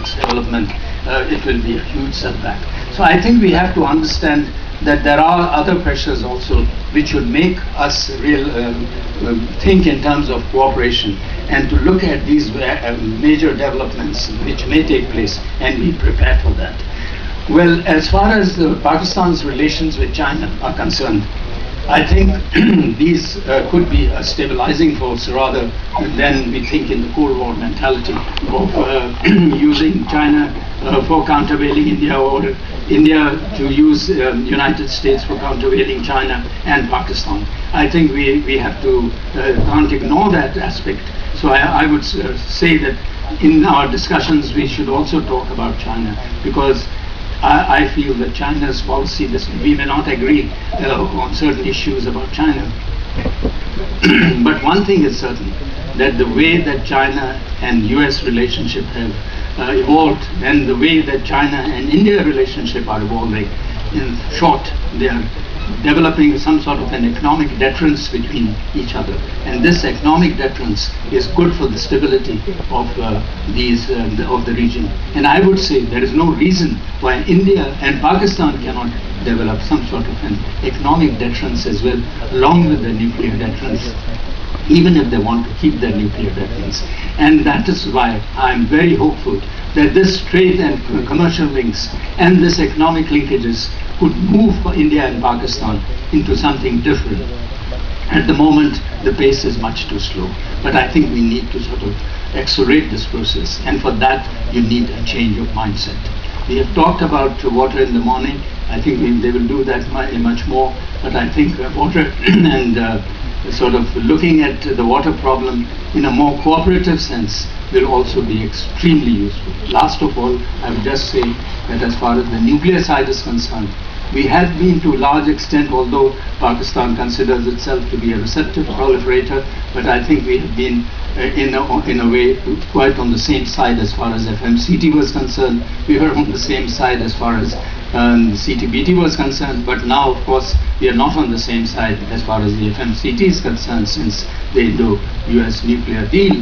its development, it will be a huge setback. So I think we have to understand that there are other pressures also which should make us think in terms of cooperation and to look at these major developments which may take place and be prepared for that. Well, as far as Pakistan's relations with China are concerned, I think these could be a stabilizing force rather than we think in the Cold War mentality of using China for countervailing India, or India to use United States for countervailing China and Pakistan. I think we have to can't ignore that aspect. So I would say that in our discussions we should also talk about China, because I feel that China's policy, we may not agree on certain issues about China, but one thing is certain, that the way that China and US relationship have evolved, and the way that China and India relationship are evolving, in short, they are developing some sort of an economic deterrence between each other, and this economic deterrence is good for the stability of the region. And I would say there is no reason why India and Pakistan cannot develop some sort of an economic deterrence as well, along with the nuclear deterrence, even if they want to keep their nuclear weapons. And that is why I am very hopeful that this trade and commercial links and this economic linkages could move India and Pakistan into something different. At the moment, the pace is much too slow, but I think we need to sort of accelerate this process, and for that you need a change of mindset. We have talked about water in the morning. I think they will do that much more, but I think water and sort of looking at the water problem in a more cooperative sense will also be extremely useful. Last of all, I would just say that as far as the nuclear side is concerned, we have been to a large extent, although Pakistan considers itself to be a receptive proliferator, but I think we have been in a way quite on the same side as far as FMCT was concerned. We were on the same side as far as CTBT was concerned, but now of course we are not on the same side as far as the FMCT is concerned, since the Indo-US nuclear deal,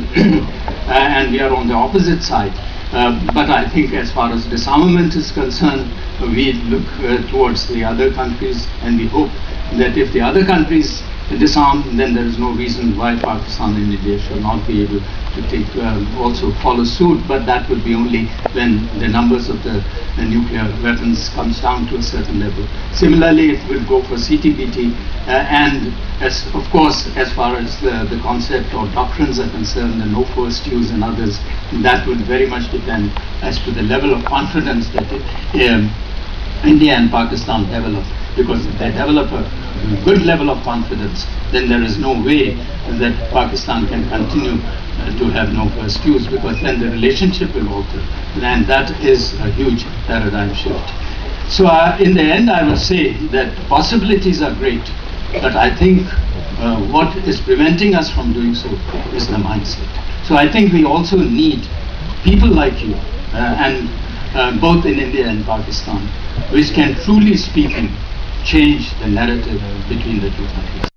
and we are on the opposite side. But I think as far as disarmament is concerned, we look towards the other countries, and we hope that if the other countries disarm, then there is no reason why Pakistan and India should not be able to also follow suit, but that would be only when the numbers of the nuclear weapons comes down to a certain level. Similarly, it will go for CTBT, and of course, as far as the concept or doctrines are concerned, the no first use and others, that would very much depend as to the level of confidence that India and Pakistan develop. Because if they develop a good level of confidence, then there is no way that Pakistan can continue to have no first use, because then the relationship will alter, and that is a huge paradigm shift. So in the end, I will say that possibilities are great, but I think what is preventing us from doing so is the mindset. So I think we also need people like you, and both in India and Pakistan, which can truly speaking change the narrative between the two countries.